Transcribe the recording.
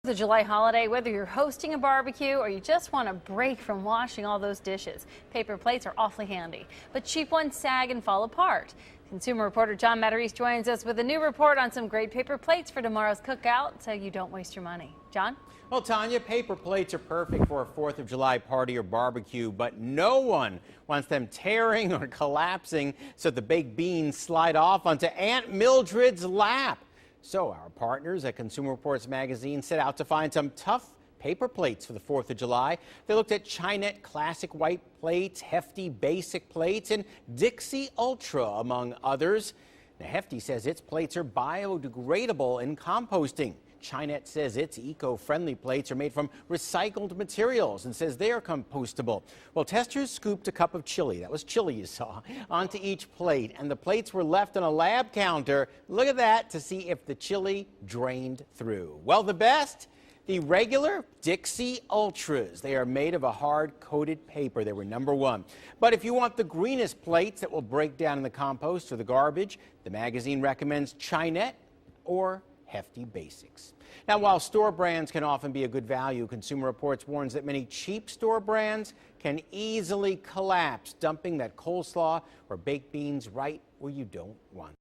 The July holiday, whether you're hosting a barbecue or you just want a break from washing all those dishes, paper plates are awfully handy, but cheap ones sag and fall apart. Consumer reporter John Matarese joins us with a new report on some great paper plates for tomorrow's cookout so you don't waste your money. John? Well, Tanya, paper plates are perfect for a 4th of July party or barbecue, but no one wants them tearing or collapsing so the baked beans slide off onto Aunt Mildred's lap. So our partners at Consumer Reports magazine set out to find some tough paper plates for the 4th of July. They looked at Chinette classic white plates, Hefty basic plates, and Dixie Ultra, among others. Now, Hefty says its plates are biodegradable in composting. Chinette says its eco-friendly plates are made from recycled materials and says they are compostable. Well, testers scooped a cup of chili, that was chili you saw, onto each plate, and the plates were left on a lab counter, look at that, to see if the chili drained through. Well, the best? The regular Dixie Ultras. They are made of a hard-coated paper. They were #1. But if you want the greenest plates that will break down in the compost or the garbage, the magazine recommends Chinette or Hefty Basics. Now, while store brands can often be a good value, Consumer Reports warns that many cheap store brands can easily collapse, dumping that coleslaw or baked beans right where you don't want.